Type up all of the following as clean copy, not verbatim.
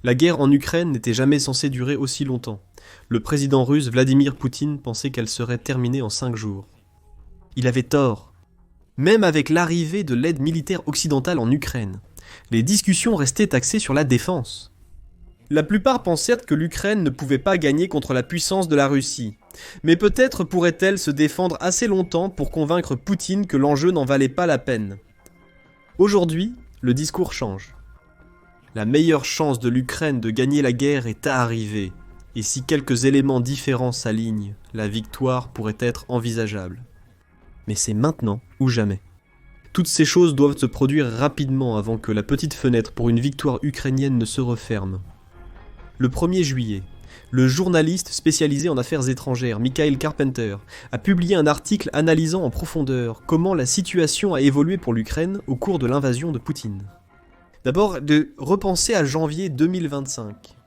La guerre en Ukraine n'était jamais censée durer aussi longtemps. Le président russe Vladimir Poutine pensait qu'elle serait terminée en 5 jours. Il avait tort. Même avec l'arrivée de l'aide militaire occidentale en Ukraine, les discussions restaient axées sur la défense. La plupart pensèrent que l'Ukraine ne pouvait pas gagner contre la puissance de la Russie, mais peut-être pourrait-elle se défendre assez longtemps pour convaincre Poutine que l'enjeu n'en valait pas la peine. Aujourd'hui, le discours change. La meilleure chance de l'Ukraine de gagner la guerre est arrivée, et si quelques éléments différents s'alignent, la victoire pourrait être envisageable. Mais c'est maintenant ou jamais. Toutes ces choses doivent se produire rapidement avant que la petite fenêtre pour une victoire ukrainienne ne se referme. Le 1er juillet, le journaliste spécialisé en affaires étrangères Mikhail Carpenter a publié un article analysant en profondeur comment la situation a évolué pour l'Ukraine au cours de l'invasion de Poutine. D'abord, de repenser à janvier 2025.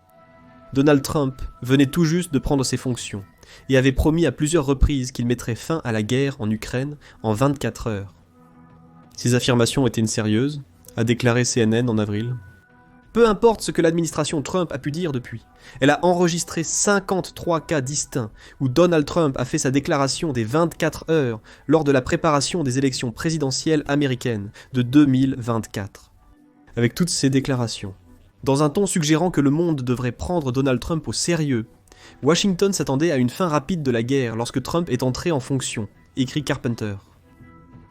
Donald Trump venait tout juste de prendre ses fonctions et avait promis à plusieurs reprises qu'il mettrait fin à la guerre en Ukraine en 24 heures. Ces affirmations étaient sérieuses, a déclaré CNN en avril. Peu importe ce que l'administration Trump a pu dire depuis, elle a enregistré 53 cas distincts où Donald Trump a fait sa déclaration des 24 heures lors de la préparation des élections présidentielles américaines de 2024. Avec toutes ces déclarations, dans un ton suggérant que le monde devrait prendre Donald Trump au sérieux, Washington s'attendait à une fin rapide de la guerre lorsque Trump est entré en fonction, écrit Carpenter.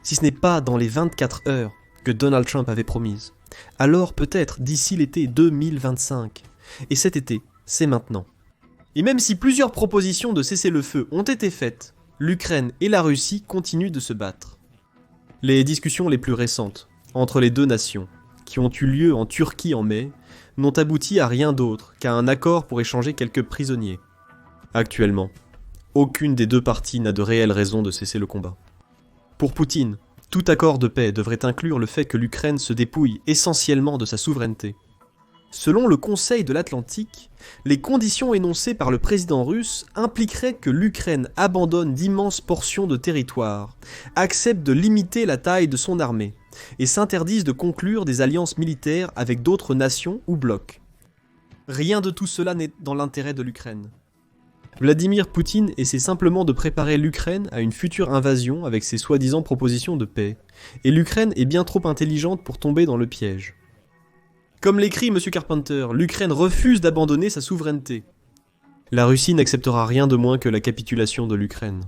Si ce n'est pas dans les 24 heures que Donald Trump avait promises, alors peut-être d'ici l'été 2025. Et cet été, c'est maintenant. Et même si plusieurs propositions de cessez-le-feu ont été faites, l'Ukraine et la Russie continuent de se battre. Les discussions les plus récentes entre les deux nations, qui ont eu lieu en Turquie en mai, n'ont abouti à rien d'autre qu'à un accord pour échanger quelques prisonniers. Actuellement, aucune des deux parties n'a de réelle raison de cesser le combat. Pour Poutine, tout accord de paix devrait inclure le fait que l'Ukraine se dépouille essentiellement de sa souveraineté. Selon le Conseil de l'Atlantique, les conditions énoncées par le président russe impliqueraient que l'Ukraine abandonne d'immenses portions de territoire, accepte de limiter la taille de son armée, et s'interdise de conclure des alliances militaires avec d'autres nations ou blocs. Rien de tout cela n'est dans l'intérêt de l'Ukraine. Vladimir Poutine essaie simplement de préparer l'Ukraine à une future invasion avec ses soi-disant propositions de paix, et l'Ukraine est bien trop intelligente pour tomber dans le piège. Comme l'écrit M. Carpenter, l'Ukraine refuse d'abandonner sa souveraineté. La Russie n'acceptera rien de moins que la capitulation de l'Ukraine.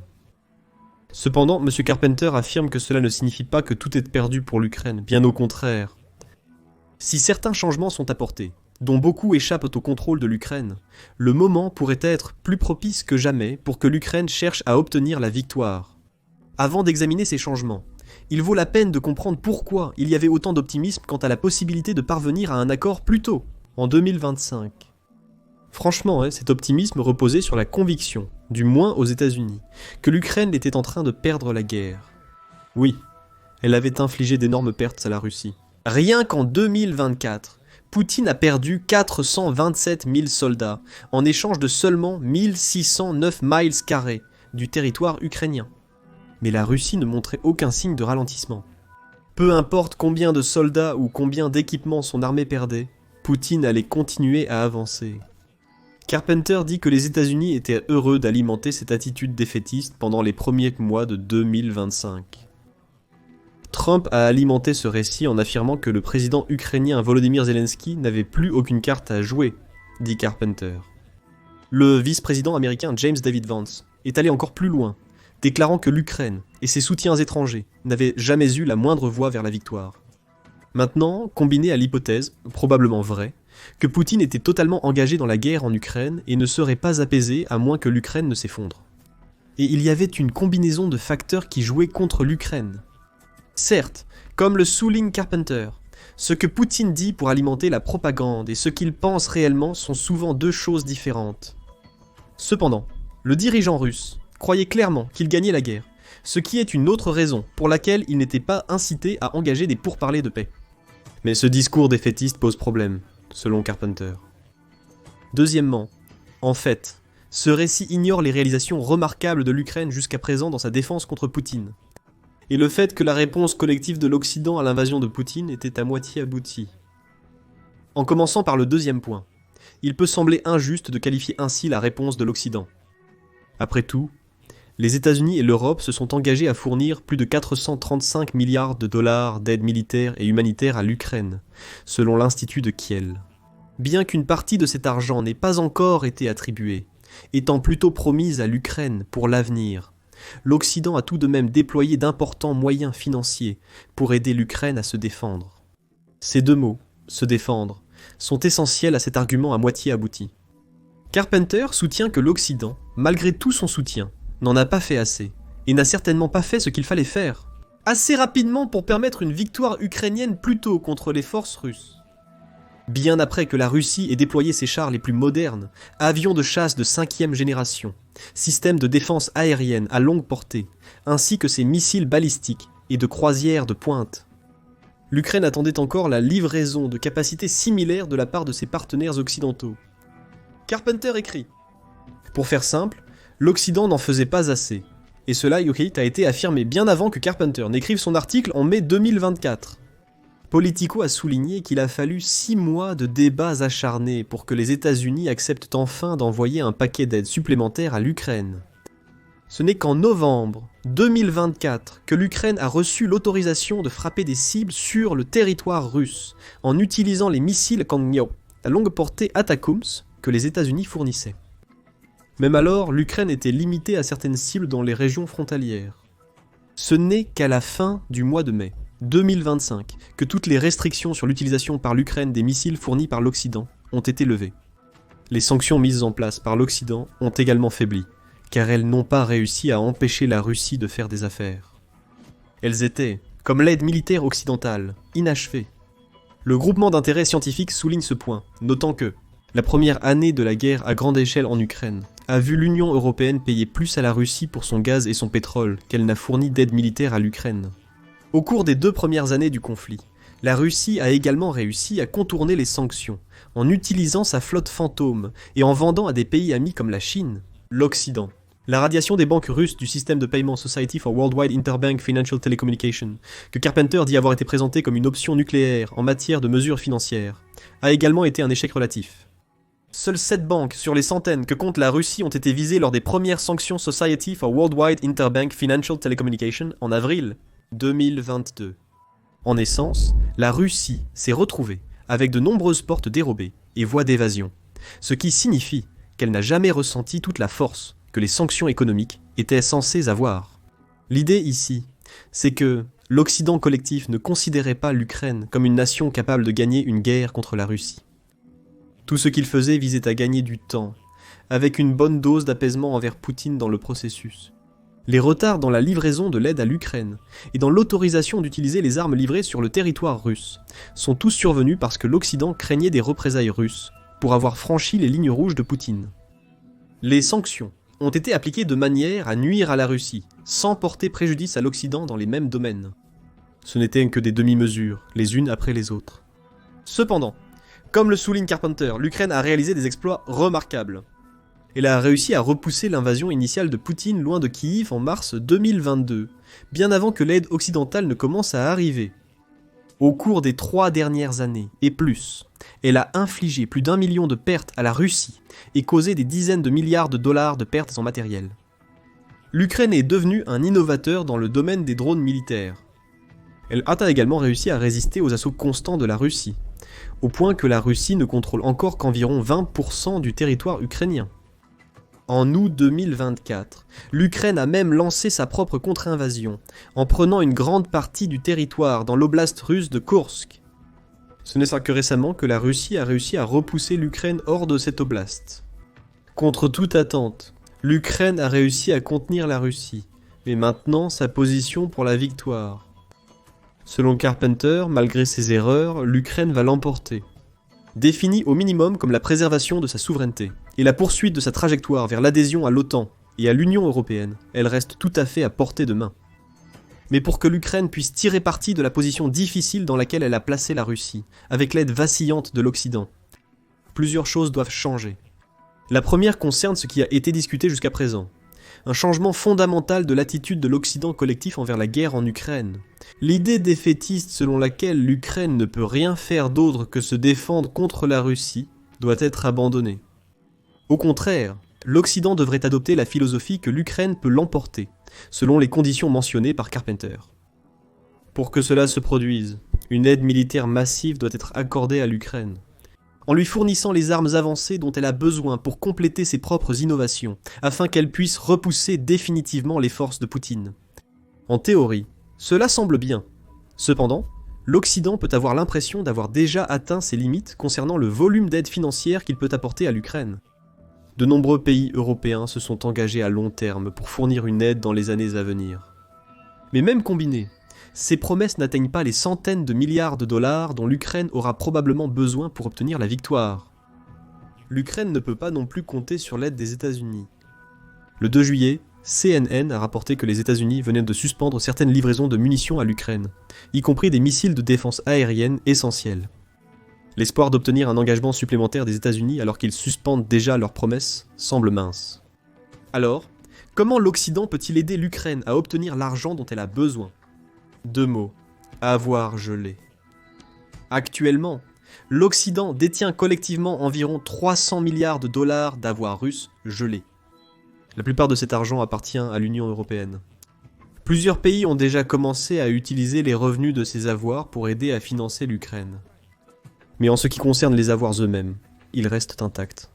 Cependant, M. Carpenter affirme que cela ne signifie pas que tout est perdu pour l'Ukraine, bien au contraire. Si certains changements sont apportés, dont beaucoup échappent au contrôle de l'Ukraine, le moment pourrait être plus propice que jamais pour que l'Ukraine cherche à obtenir la victoire. Avant d'examiner ces changements, il vaut la peine de comprendre pourquoi il y avait autant d'optimisme quant à la possibilité de parvenir à un accord plus tôt, en 2025. Franchement, cet optimisme reposait sur la conviction, du moins aux États-Unis, que l'Ukraine était en train de perdre la guerre. Oui, elle avait infligé d'énormes pertes à la Russie. Rien qu'en 2024, Poutine a perdu 427 000 soldats, en échange de seulement 1609 miles carrés du territoire ukrainien. Mais la Russie ne montrait aucun signe de ralentissement. Peu importe combien de soldats ou combien d'équipements son armée perdait, Poutine allait continuer à avancer. Carpenter dit que les États-Unis étaient heureux d'alimenter cette attitude défaitiste pendant les premiers mois de 2025. Trump a alimenté ce récit en affirmant que le président ukrainien Volodymyr Zelensky n'avait plus aucune carte à jouer, dit Carpenter. Le vice-président américain James David Vance est allé encore plus loin, déclarant que l'Ukraine et ses soutiens étrangers n'avaient jamais eu la moindre voie vers la victoire. Maintenant, combiné à l'hypothèse, probablement vraie, que Poutine était totalement engagé dans la guerre en Ukraine et ne serait pas apaisé à moins que l'Ukraine ne s'effondre. Et il y avait une combinaison de facteurs qui jouaient contre l'Ukraine. Certes, comme le souligne Carpenter, ce que Poutine dit pour alimenter la propagande et ce qu'il pense réellement sont souvent deux choses différentes. Cependant, le dirigeant russe croyait clairement qu'il gagnait la guerre, ce qui est une autre raison pour laquelle il n'était pas incité à engager des pourparlers de paix. Mais ce discours défaitiste pose problème, selon Carpenter. Deuxièmement, en fait, ce récit ignore les réalisations remarquables de l'Ukraine jusqu'à présent dans sa défense contre Poutine, et le fait que la réponse collective de l'Occident à l'invasion de Poutine était à moitié aboutie. En commençant par le deuxième point, il peut sembler injuste de qualifier ainsi la réponse de l'Occident. Après tout, les États-Unis et l'Europe se sont engagés à fournir plus de 435 milliards de dollars d'aide militaire et humanitaire à l'Ukraine, selon l'Institut de Kiel. Bien qu'une partie de cet argent n'ait pas encore été attribuée, étant plutôt promise à l'Ukraine pour l'avenir, l'Occident a tout de même déployé d'importants moyens financiers pour aider l'Ukraine à se défendre. Ces deux mots, se défendre, sont essentiels à cet argument à moitié abouti. Carpenter soutient que l'Occident, malgré tout son soutien, n'en a pas fait assez, et n'a certainement pas fait ce qu'il fallait faire, assez rapidement pour permettre une victoire ukrainienne plus tôt contre les forces russes. Bien après que la Russie ait déployé ses chars les plus modernes, avions de chasse de 5e génération, systèmes de défense aérienne à longue portée, ainsi que ses missiles balistiques et de croisières de pointe. L'Ukraine attendait encore la livraison de capacités similaires de la part de ses partenaires occidentaux. Carpenter écrit : pour faire simple, l'Occident n'en faisait pas assez, et cela a été affirmé bien avant que Carpenter n'écrive son article en mai 2024. Politico a souligné qu'il a fallu 6 mois de débats acharnés pour que les États-Unis acceptent enfin d'envoyer un paquet d'aide supplémentaire à l'Ukraine. Ce n'est qu'en novembre 2024 que l'Ukraine a reçu l'autorisation de frapper des cibles sur le territoire russe en utilisant les missiles Kangyo à longue portée Atacms que les États-Unis fournissaient. Même alors, l'Ukraine était limitée à certaines cibles dans les régions frontalières. Ce n'est qu'à la fin du mois de mai 2025 que toutes les restrictions sur l'utilisation par l'Ukraine des missiles fournis par l'Occident ont été levées. Les sanctions mises en place par l'Occident ont également faibli, car elles n'ont pas réussi à empêcher la Russie de faire des affaires. Elles étaient, comme l'aide militaire occidentale, inachevées. Le groupement d'intérêt scientifique souligne ce point, notant que la première année de la guerre à grande échelle en Ukraine a vu l'Union européenne payer plus à la Russie pour son gaz et son pétrole qu'elle n'a fourni d'aide militaire à l'Ukraine. Au cours des 2 premières années du conflit, la Russie a également réussi à contourner les sanctions en utilisant sa flotte fantôme et en vendant à des pays amis comme la Chine, l'Occident. La radiation des banques russes du système de paiement Society for Worldwide Interbank Financial Telecommunication, que Carpenter dit avoir été présentée comme une option nucléaire en matière de mesures financières, a également été un échec relatif. Seules 7 banques sur les centaines que compte la Russie ont été visées lors des premières sanctions Society for Worldwide Interbank Financial Telecommunication en avril 2022. En essence, la Russie s'est retrouvée avec de nombreuses portes dérobées et voies d'évasion, ce qui signifie qu'elle n'a jamais ressenti toute la force que les sanctions économiques étaient censées avoir. L'idée ici, c'est que l'Occident collectif ne considérait pas l'Ukraine comme une nation capable de gagner une guerre contre la Russie. Tout ce qu'il faisait visait à gagner du temps, avec une bonne dose d'apaisement envers Poutine dans le processus. Les retards dans la livraison de l'aide à l'Ukraine et dans l'autorisation d'utiliser les armes livrées sur le territoire russe sont tous survenus parce que l'Occident craignait des représailles russes pour avoir franchi les lignes rouges de Poutine. Les sanctions ont été appliquées de manière à nuire à la Russie, sans porter préjudice à l'Occident dans les mêmes domaines. Ce n'étaient que des demi-mesures, les unes après les autres. Cependant, comme le souligne Carpenter, l'Ukraine a réalisé des exploits remarquables. Elle a réussi à repousser l'invasion initiale de Poutine loin de Kiev en mars 2022, bien avant que l'aide occidentale ne commence à arriver. Au cours des 3 dernières années, et plus, elle a infligé plus d'1 million de pertes à la Russie et causé des dizaines de milliards de dollars de pertes en matériel. L'Ukraine est devenue un innovateur dans le domaine des drones militaires. Elle a également réussi à résister aux assauts constants de la Russie, au point que la Russie ne contrôle encore qu'environ 20% du territoire ukrainien. En août 2024, l'Ukraine a même lancé sa propre contre-invasion, en prenant une grande partie du territoire dans l'oblast russe de Koursk. Ce n'est que récemment que la Russie a réussi à repousser l'Ukraine hors de cet oblast. Contre toute attente, l'Ukraine a réussi à contenir la Russie, mais maintenant sa position pour la victoire. Selon Carpenter, malgré ses erreurs, l'Ukraine va l'emporter. Définie au minimum comme la préservation de sa souveraineté et la poursuite de sa trajectoire vers l'adhésion à l'OTAN et à l'Union européenne, elle reste tout à fait à portée de main. Mais pour que l'Ukraine puisse tirer parti de la position difficile dans laquelle elle a placé la Russie, avec l'aide vacillante de l'Occident, plusieurs choses doivent changer. La première concerne ce qui a été discuté jusqu'à présent. Un changement fondamental de l'attitude de l'Occident collectif envers la guerre en Ukraine. L'idée défaitiste selon laquelle l'Ukraine ne peut rien faire d'autre que se défendre contre la Russie doit être abandonnée. Au contraire, l'Occident devrait adopter la philosophie que l'Ukraine peut l'emporter, selon les conditions mentionnées par Carpenter. Pour que cela se produise, une aide militaire massive doit être accordée à l'Ukraine, en lui fournissant les armes avancées dont elle a besoin pour compléter ses propres innovations, afin qu'elle puisse repousser définitivement les forces de Poutine. En théorie, cela semble bien. Cependant, l'Occident peut avoir l'impression d'avoir déjà atteint ses limites concernant le volume d'aide financière qu'il peut apporter à l'Ukraine. De nombreux pays européens se sont engagés à long terme pour fournir une aide dans les années à venir. Mais même combinées, ces promesses n'atteignent pas les centaines de milliards de dollars dont l'Ukraine aura probablement besoin pour obtenir la victoire. L'Ukraine ne peut pas non plus compter sur l'aide des États-Unis. Le 2 juillet, CNN a rapporté que les États-Unis venaient de suspendre certaines livraisons de munitions à l'Ukraine, y compris des missiles de défense aérienne essentiels. L'espoir d'obtenir un engagement supplémentaire des États-Unis alors qu'ils suspendent déjà leurs promesses semble mince. Alors, comment l'Occident peut-il aider l'Ukraine à obtenir l'argent dont elle a besoin ? 2 mots. Avoir gelé. Actuellement, l'Occident détient collectivement environ 300 milliards de dollars d'avoirs russes gelés. La plupart de cet argent appartient à l'Union européenne. Plusieurs pays ont déjà commencé à utiliser les revenus de ces avoirs pour aider à financer l'Ukraine. Mais en ce qui concerne les avoirs eux-mêmes, ils restent intacts.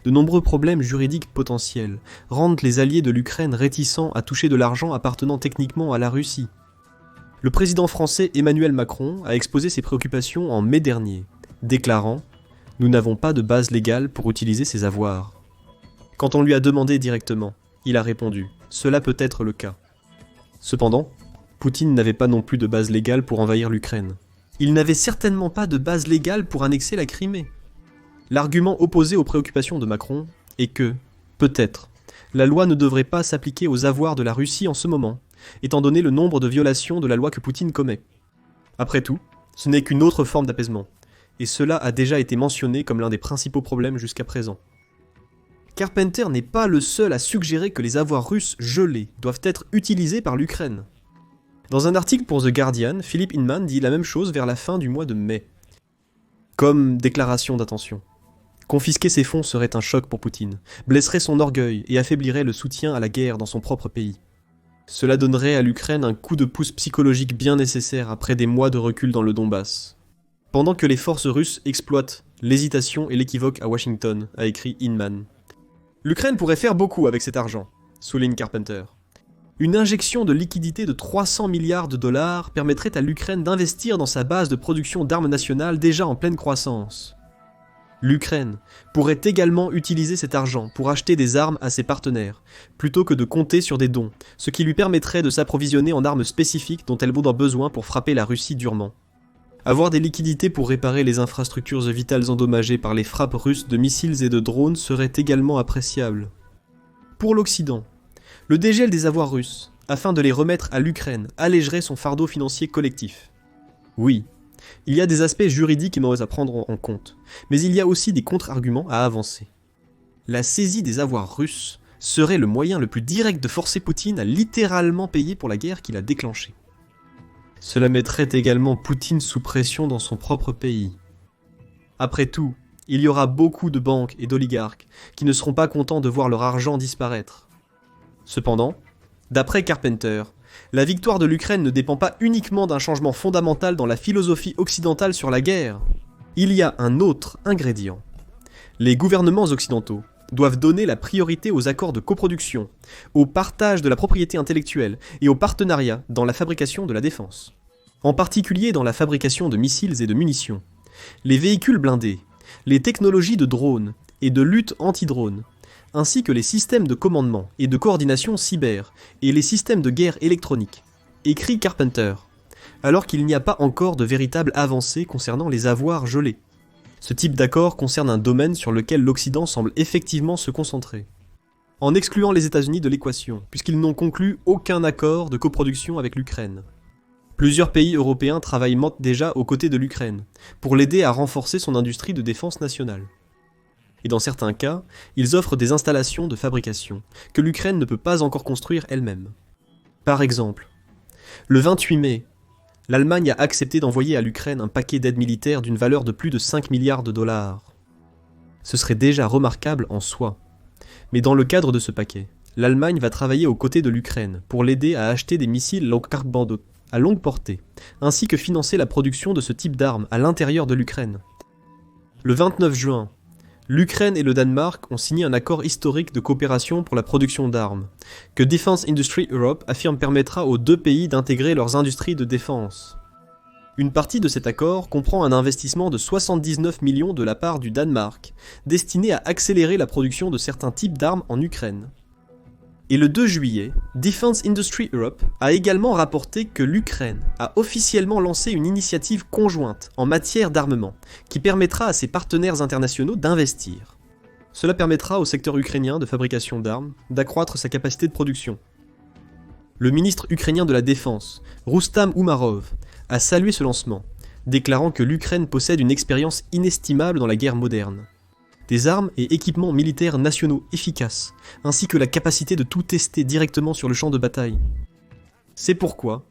De nombreux problèmes juridiques potentiels rendent les alliés de l'Ukraine réticents à toucher de l'argent appartenant techniquement à la Russie. Le président français Emmanuel Macron a exposé ses préoccupations en mai dernier, déclarant « Nous n'avons pas de base légale pour utiliser ces avoirs ». Quand on lui a demandé directement, il a répondu « Cela peut être le cas ». Cependant, Poutine n'avait pas non plus de base légale pour envahir l'Ukraine. Il n'avait certainement pas de base légale pour annexer la Crimée. L'argument opposé aux préoccupations de Macron est que, peut-être, la loi ne devrait pas s'appliquer aux avoirs de la Russie en ce moment, étant donné le nombre de violations de la loi que Poutine commet. Après tout, ce n'est qu'une autre forme d'apaisement, et cela a déjà été mentionné comme l'un des principaux problèmes jusqu'à présent. Carpenter n'est pas le seul à suggérer que les avoirs russes gelés doivent être utilisés par l'Ukraine. Dans un article pour The Guardian, Philip Hinman dit la même chose vers la fin du mois de mai. Comme déclaration d'intention. Confisquer ces fonds serait un choc pour Poutine, blesserait son orgueil et affaiblirait le soutien à la guerre dans son propre pays. Cela donnerait à l'Ukraine un coup de pouce psychologique bien nécessaire après des mois de recul dans le Donbass. Pendant que les forces russes exploitent l'hésitation et l'équivoque à Washington, a écrit Hinman. L'Ukraine pourrait faire beaucoup avec cet argent, souligne Carpenter. Une injection de liquidité de 300 milliards de dollars permettrait à l'Ukraine d'investir dans sa base de production d'armes nationales déjà en pleine croissance. L'Ukraine pourrait également utiliser cet argent pour acheter des armes à ses partenaires, plutôt que de compter sur des dons, ce qui lui permettrait de s'approvisionner en armes spécifiques dont elle a besoin pour frapper la Russie durement. Avoir des liquidités pour réparer les infrastructures vitales endommagées par les frappes russes de missiles et de drones serait également appréciable. Pour l'Occident, le dégel des avoirs russes, afin de les remettre à l'Ukraine, allégerait son fardeau financier collectif. Oui, il y a des aspects juridiques et moraux à prendre en compte, mais il y a aussi des contre-arguments à avancer. La saisie des avoirs russes serait le moyen le plus direct de forcer Poutine à littéralement payer pour la guerre qu'il a déclenchée. Cela mettrait également Poutine sous pression dans son propre pays. Après tout, il y aura beaucoup de banques et d'oligarques qui ne seront pas contents de voir leur argent disparaître. Cependant, d'après Carpenter, la victoire de l'Ukraine ne dépend pas uniquement d'un changement fondamental dans la philosophie occidentale sur la guerre. Il y a un autre ingrédient. Les gouvernements occidentaux doivent donner la priorité aux accords de coproduction, au partage de la propriété intellectuelle et au partenariat dans la fabrication de la défense. En particulier dans la fabrication de missiles et de munitions. Les véhicules blindés, les technologies de drones et de lutte anti-drones, ainsi que les systèmes de commandement et de coordination cyber et les systèmes de guerre électronique, écrit Carpenter, alors qu'il n'y a pas encore de véritable avancée concernant les avoirs gelés. Ce type d'accord concerne un domaine sur lequel l'Occident semble effectivement se concentrer. En excluant les États-Unis de l'équation, puisqu'ils n'ont conclu aucun accord de coproduction avec l'Ukraine. Plusieurs pays européens travaillent déjà aux côtés de l'Ukraine, pour l'aider à renforcer son industrie de défense nationale. Et dans certains cas, ils offrent des installations de fabrication que l'Ukraine ne peut pas encore construire elle-même. Par exemple, le 28 mai, l'Allemagne a accepté d'envoyer à l'Ukraine un paquet d'aide militaire d'une valeur de plus de 5 milliards de dollars. Ce serait déjà remarquable en soi. Mais dans le cadre de ce paquet, l'Allemagne va travailler aux côtés de l'Ukraine pour l'aider à acheter des missiles à longue portée, ainsi que financer la production de ce type d'armes à l'intérieur de l'Ukraine. Le 29 juin, l'Ukraine et le Danemark ont signé un accord historique de coopération pour la production d'armes, que Defense Industry Europe affirme permettra aux deux pays d'intégrer leurs industries de défense. Une partie de cet accord comprend un investissement de 79 millions de la part du Danemark, destiné à accélérer la production de certains types d'armes en Ukraine. Et le 2 juillet, Defense Industry Europe a également rapporté que l'Ukraine a officiellement lancé une initiative conjointe en matière d'armement, qui permettra à ses partenaires internationaux d'investir. Cela permettra au secteur ukrainien de fabrication d'armes d'accroître sa capacité de production. Le ministre ukrainien de la Défense, Rustam Umarov, a salué ce lancement, déclarant que l'Ukraine possède une expérience inestimable dans la guerre moderne. Des armes et équipements militaires nationaux efficaces, ainsi que la capacité de tout tester directement sur le champ de bataille. C'est pourquoi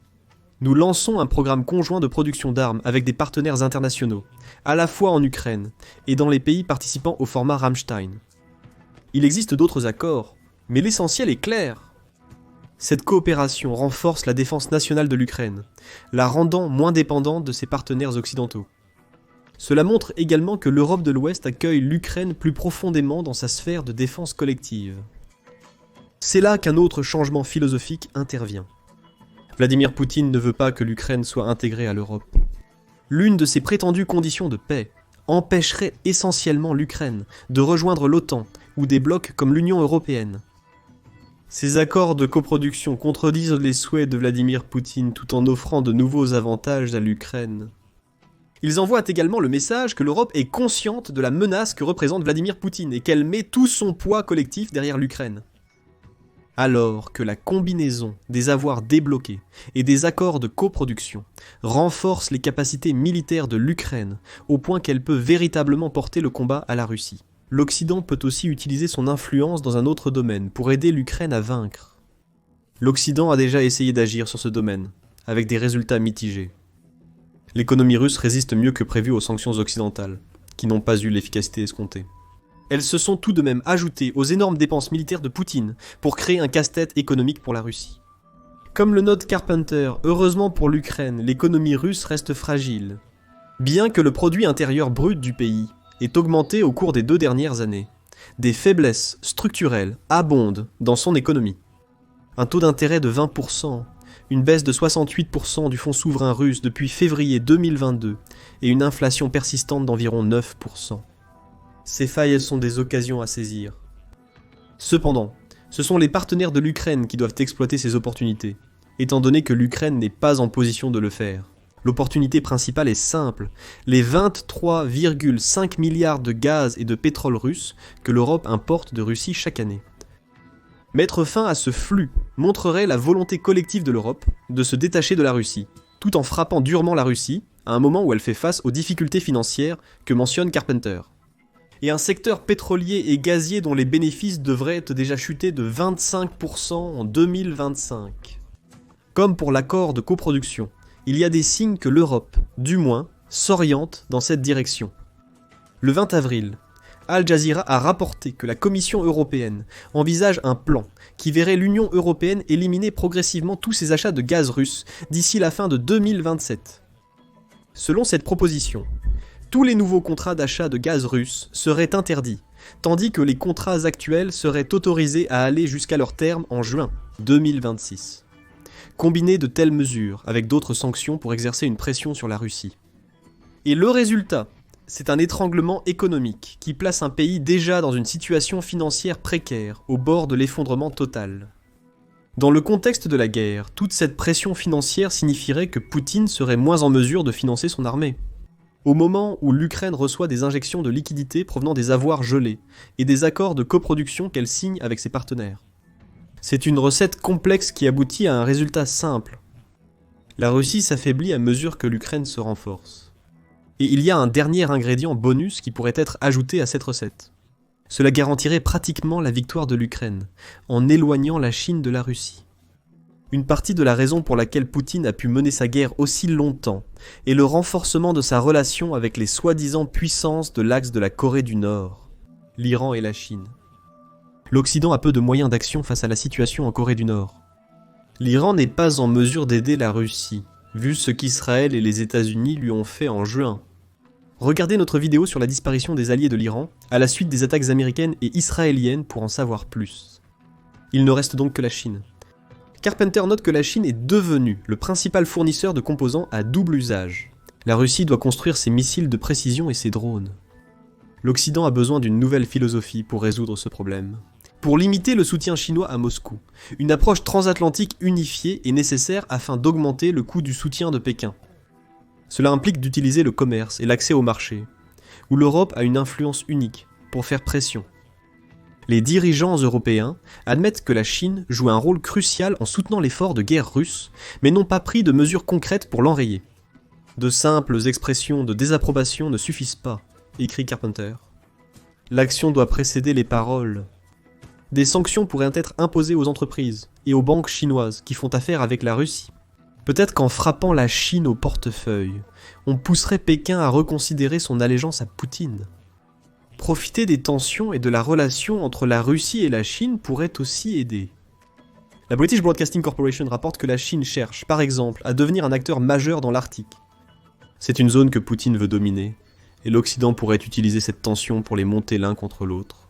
nous lançons un programme conjoint de production d'armes avec des partenaires internationaux, à la fois en Ukraine et dans les pays participant au format Rammstein. Il existe d'autres accords, mais l'essentiel est clair. Cette coopération renforce la défense nationale de l'Ukraine, la rendant moins dépendante de ses partenaires occidentaux. Cela montre également que l'Europe de l'Ouest accueille l'Ukraine plus profondément dans sa sphère de défense collective. C'est là qu'un autre changement philosophique intervient. Vladimir Poutine ne veut pas que l'Ukraine soit intégrée à l'Europe. L'une de ses prétendues conditions de paix empêcherait essentiellement l'Ukraine de rejoindre l'OTAN ou des blocs comme l'Union européenne. Ces accords de coproduction contredisent les souhaits de Vladimir Poutine tout en offrant de nouveaux avantages à l'Ukraine. Ils envoient également le message que l'Europe est consciente de la menace que représente Vladimir Poutine et qu'elle met tout son poids collectif derrière l'Ukraine. Alors que la combinaison des avoirs débloqués et des accords de coproduction renforce les capacités militaires de l'Ukraine au point qu'elle peut véritablement porter le combat à la Russie, l'Occident peut aussi utiliser son influence dans un autre domaine pour aider l'Ukraine à vaincre. L'Occident a déjà essayé d'agir sur ce domaine, avec des résultats mitigés. L'économie russe résiste mieux que prévu aux sanctions occidentales, qui n'ont pas eu l'efficacité escomptée. Elles se sont tout de même ajoutées aux énormes dépenses militaires de Poutine pour créer un casse-tête économique pour la Russie. Comme le note Carpenter, heureusement pour l'Ukraine, l'économie russe reste fragile. Bien que le produit intérieur brut du pays ait augmenté au cours des 2 dernières années, des faiblesses structurelles abondent dans son économie. Un taux d'intérêt de 20%, une baisse de 68% du fonds souverain russe depuis février 2022 et une inflation persistante d'environ 9%. Ces failles sont des occasions à saisir. Cependant, ce sont les partenaires de l'Ukraine qui doivent exploiter ces opportunités, étant donné que l'Ukraine n'est pas en position de le faire. L'opportunité principale est simple, les 23,5 milliards de gaz et de pétrole russe que l'Europe importe de Russie chaque année. Mettre fin à ce flux montrerait la volonté collective de l'Europe de se détacher de la Russie, tout en frappant durement la Russie à un moment où elle fait face aux difficultés financières que mentionne Carpenter. Et un secteur pétrolier et gazier dont les bénéfices devraient déjà chuter de 25% en 2025. Comme pour l'accord de coproduction, il y a des signes que l'Europe, du moins, s'oriente dans cette direction. Le 20 avril, Al Jazeera a rapporté que la Commission européenne envisage un plan qui verrait l'Union européenne éliminer progressivement tous ses achats de gaz russe d'ici la fin de 2027. Selon cette proposition, tous les nouveaux contrats d'achat de gaz russe seraient interdits, tandis que les contrats actuels seraient autorisés à aller jusqu'à leur terme en juin 2026. Combiner de telles mesures avec d'autres sanctions pour exercer une pression sur la Russie. Et le résultat, c'est un étranglement économique qui place un pays déjà dans une situation financière précaire, au bord de l'effondrement total. Dans le contexte de la guerre, toute cette pression financière signifierait que Poutine serait moins en mesure de financer son armée. Au moment où l'Ukraine reçoit des injections de liquidités provenant des avoirs gelés et des accords de coproduction qu'elle signe avec ses partenaires. C'est une recette complexe qui aboutit à un résultat simple. La Russie s'affaiblit à mesure que l'Ukraine se renforce. Et il y a un dernier ingrédient bonus qui pourrait être ajouté à cette recette. Cela garantirait pratiquement la victoire de l'Ukraine, en éloignant la Chine de la Russie. Une partie de la raison pour laquelle Poutine a pu mener sa guerre aussi longtemps est le renforcement de sa relation avec les soi-disant puissances de l'axe de la Corée du Nord. l'Iran et la Chine. L'Occident a peu de moyens d'action face à la situation en Corée du Nord. L'Iran n'est pas en mesure d'aider la Russie, vu ce qu'Israël et les États-Unis lui ont fait en juin. Regardez notre vidéo sur la disparition des alliés de l'Iran, à la suite des attaques américaines et israéliennes pour en savoir plus. Il ne reste donc que la Chine. Carpenter note que la Chine est devenue le principal fournisseur de composants à double usage. La Russie doit construire ses missiles de précision et ses drones. L'Occident a besoin d'une nouvelle philosophie pour résoudre ce problème. Pour limiter le soutien chinois à Moscou, une approche transatlantique unifiée est nécessaire afin d'augmenter le coût du soutien de Pékin. Cela implique d'utiliser le commerce et l'accès au marché, où l'Europe a une influence unique pour faire pression. Les dirigeants européens admettent que la Chine joue un rôle crucial en soutenant l'effort de guerre russe, mais n'ont pas pris de mesures concrètes pour l'enrayer. De simples expressions de désapprobation ne suffisent pas, écrit Carpenter. L'action doit précéder les paroles. Des sanctions pourraient être imposées aux entreprises et aux banques chinoises qui font affaire avec la Russie. Peut-être qu'en frappant la Chine au portefeuille, on pousserait Pékin à reconsidérer son allégeance à Poutine. Profiter des tensions et de la relation entre la Russie et la Chine pourrait aussi aider. La British Broadcasting Corporation rapporte que la Chine cherche, par exemple, à devenir un acteur majeur dans l'Arctique. C'est une zone que Poutine veut dominer, et l'Occident pourrait utiliser cette tension pour les monter l'un contre l'autre.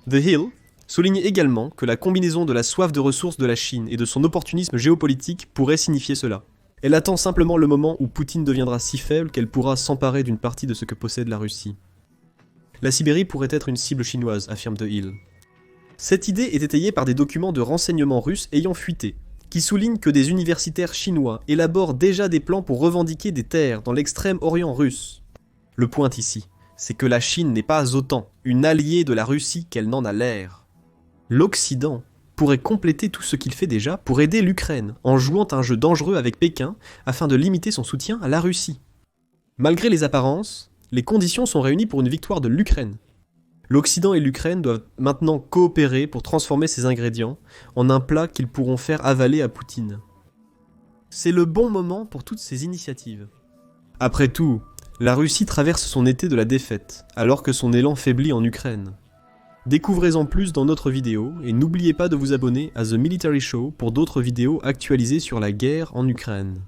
The Hill souligne également que la combinaison de la soif de ressources de la Chine et de son opportunisme géopolitique pourrait signifier cela. Elle attend simplement le moment où Poutine deviendra si faible qu'elle pourra s'emparer d'une partie de ce que possède la Russie. La Sibérie pourrait être une cible chinoise, affirme The Hill. Cette idée est étayée par des documents de renseignement russes ayant fuité, qui soulignent que des universitaires chinois élaborent déjà des plans pour revendiquer des terres dans l'extrême-orient russe. Le point ici, c'est que la Chine n'est pas autant une alliée de la Russie qu'elle n'en a l'air. L'Occident pourrait compléter tout ce qu'il fait déjà pour aider l'Ukraine, en jouant un jeu dangereux avec Pékin afin de limiter son soutien à la Russie. Malgré les apparences, les conditions sont réunies pour une victoire de l'Ukraine. L'Occident et l'Ukraine doivent maintenant coopérer pour transformer ces ingrédients en un plat qu'ils pourront faire avaler à Poutine. C'est le bon moment pour toutes ces initiatives. Après tout, la Russie traverse son été de la défaite, alors que son élan faiblit en Ukraine. Découvrez-en plus dans notre vidéo et n'oubliez pas de vous abonner à The Military Show pour d'autres vidéos actualisées sur la guerre en Ukraine.